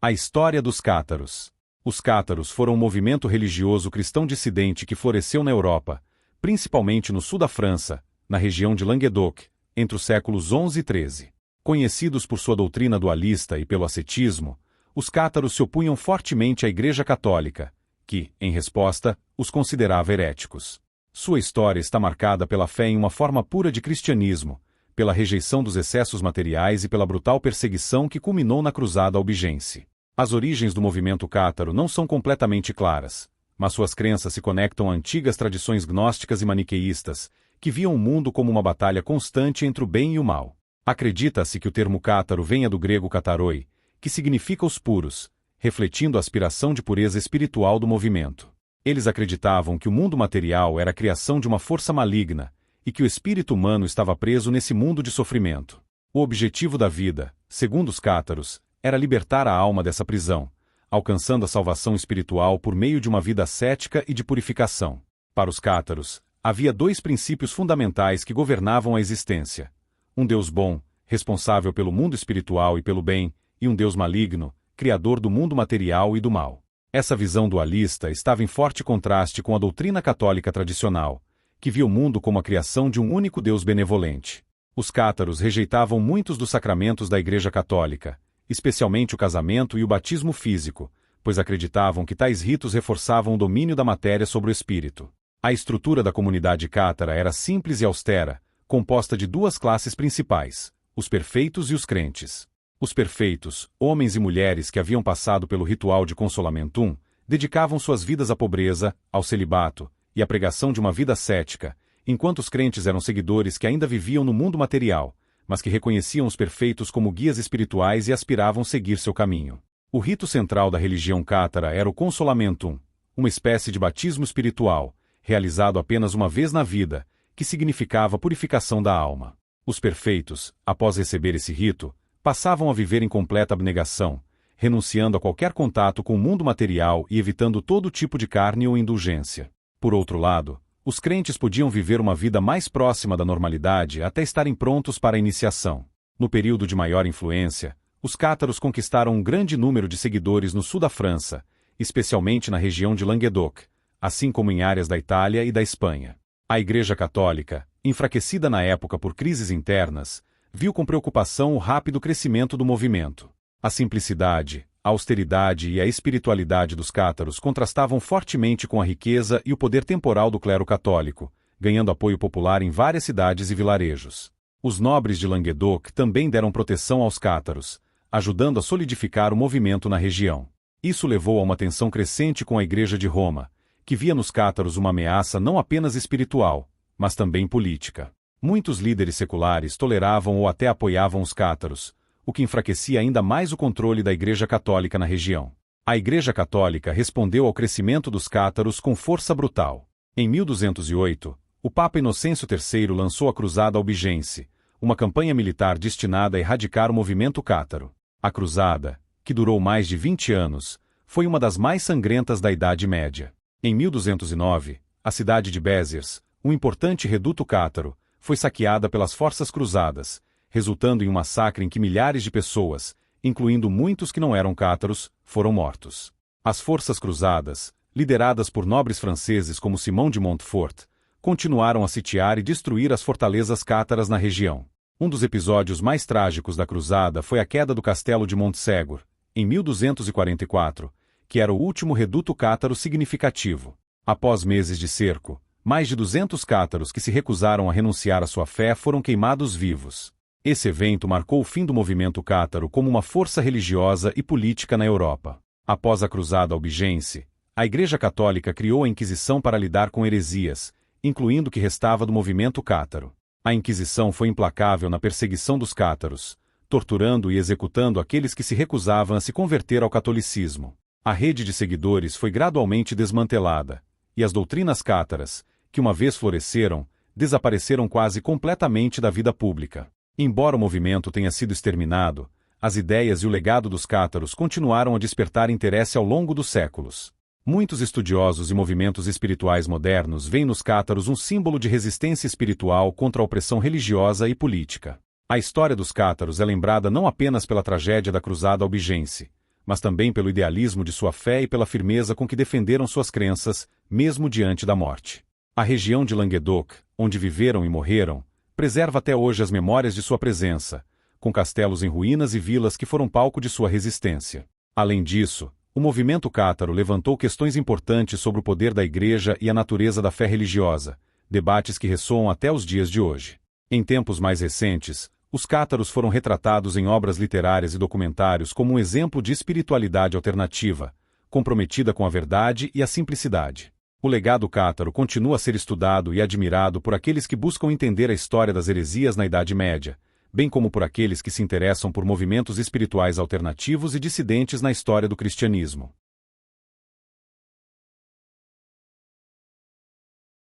A história dos cátaros. Os cátaros foram um movimento religioso cristão dissidente que floresceu na Europa, principalmente no sul da França, na região de Languedoc, entre os séculos XI e XIII. Conhecidos por sua doutrina dualista e pelo ascetismo, os cátaros se opunham fortemente à Igreja Católica, que, em resposta, os considerava heréticos. Sua história está marcada pela fé em uma forma pura de cristianismo, pela rejeição dos excessos materiais e pela brutal perseguição que culminou na Cruzada Albigense. As origens do movimento cátaro não são completamente claras, mas suas crenças se conectam a antigas tradições gnósticas e maniqueístas, que viam o mundo como uma batalha constante entre o bem e o mal. Acredita-se que o termo cátaro venha do grego kataroi, que significa os puros, refletindo a aspiração de pureza espiritual do movimento. Eles acreditavam que o mundo material era a criação de uma força maligna, e que o espírito humano estava preso nesse mundo de sofrimento. O objetivo da vida, segundo os cátaros, era libertar a alma dessa prisão, alcançando a salvação espiritual por meio de uma vida ascética e de purificação. Para os cátaros, havia dois princípios fundamentais que governavam a existência: um Deus bom, responsável pelo mundo espiritual e pelo bem, e um Deus maligno, criador do mundo material e do mal. Essa visão dualista estava em forte contraste com a doutrina católica tradicional, que via o mundo como a criação de um único Deus benevolente. Os cátaros rejeitavam muitos dos sacramentos da Igreja Católica, especialmente o casamento e o batismo físico, pois acreditavam que tais ritos reforçavam o domínio da matéria sobre o espírito. A estrutura da comunidade cátara era simples e austera, composta de duas classes principais: os perfeitos e os crentes. Os perfeitos, homens e mulheres que haviam passado pelo ritual de consolamentum, dedicavam suas vidas à pobreza, ao celibato e à pregação de uma vida ascética, enquanto os crentes eram seguidores que ainda viviam no mundo material, mas que reconheciam os perfeitos como guias espirituais e aspiravam seguir seu caminho. O rito central da religião cátara era o consolamentum, uma espécie de batismo espiritual, realizado apenas uma vez na vida, que significava purificação da alma. Os perfeitos, após receber esse rito, passavam a viver em completa abnegação, renunciando a qualquer contato com o mundo material e evitando todo tipo de carne ou indulgência. Por outro lado, os crentes podiam viver uma vida mais próxima da normalidade até estarem prontos para a iniciação. No período de maior influência, os cátaros conquistaram um grande número de seguidores no sul da França, especialmente na região de Languedoc, assim como em áreas da Itália e da Espanha. A Igreja Católica, enfraquecida na época por crises internas, viu com preocupação o rápido crescimento do movimento. A simplicidade, a austeridade e a espiritualidade dos cátaros contrastavam fortemente com a riqueza e o poder temporal do clero católico, ganhando apoio popular em várias cidades e vilarejos. Os nobres de Languedoc também deram proteção aos cátaros, ajudando a solidificar o movimento na região. Isso levou a uma tensão crescente com a Igreja de Roma, que via nos cátaros uma ameaça não apenas espiritual, mas também política. Muitos líderes seculares toleravam ou até apoiavam os cátaros, o que enfraquecia ainda mais o controle da Igreja Católica na região. A Igreja Católica respondeu ao crescimento dos cátaros com força brutal. Em 1208, o Papa Inocêncio III lançou a Cruzada Albigense, uma campanha militar destinada a erradicar o movimento cátaro. A cruzada, que durou mais de 20 anos, foi uma das mais sangrentas da Idade Média. Em 1209, a cidade de Béziers, um importante reduto cátaro, foi saqueada pelas forças cruzadas, resultando em um massacre em que milhares de pessoas, incluindo muitos que não eram cátaros, foram mortos. As forças cruzadas, lideradas por nobres franceses como Simão de Montfort, continuaram a sitiar e destruir as fortalezas cátaras na região. Um dos episódios mais trágicos da cruzada foi a queda do castelo de Montségur, em 1244, que era o último reduto cátaro significativo. Após meses de cerco, mais de 200 cátaros que se recusaram a renunciar à sua fé foram queimados vivos. Esse evento marcou o fim do movimento cátaro como uma força religiosa e política na Europa. Após a Cruzada Albigense, a Igreja Católica criou a Inquisição para lidar com heresias, incluindo o que restava do movimento cátaro. A Inquisição foi implacável na perseguição dos cátaros, torturando e executando aqueles que se recusavam a se converter ao catolicismo. A rede de seguidores foi gradualmente desmantelada, e as doutrinas cátaras, que uma vez floresceram, desapareceram quase completamente da vida pública. Embora o movimento tenha sido exterminado, as ideias e o legado dos cátaros continuaram a despertar interesse ao longo dos séculos. Muitos estudiosos e movimentos espirituais modernos veem nos cátaros um símbolo de resistência espiritual contra a opressão religiosa e política. A história dos cátaros é lembrada não apenas pela tragédia da Cruzada Albigense, mas também pelo idealismo de sua fé e pela firmeza com que defenderam suas crenças, mesmo diante da morte. A região de Languedoc, onde viveram e morreram, preserva até hoje as memórias de sua presença, com castelos em ruínas e vilas que foram palco de sua resistência. Além disso, o movimento cátaro levantou questões importantes sobre o poder da Igreja e a natureza da fé religiosa, debates que ressoam até os dias de hoje. Em tempos mais recentes, os cátaros foram retratados em obras literárias e documentários como um exemplo de espiritualidade alternativa, comprometida com a verdade e a simplicidade. O legado cátaro continua a ser estudado e admirado por aqueles que buscam entender a história das heresias na Idade Média, bem como por aqueles que se interessam por movimentos espirituais alternativos e dissidentes na história do cristianismo.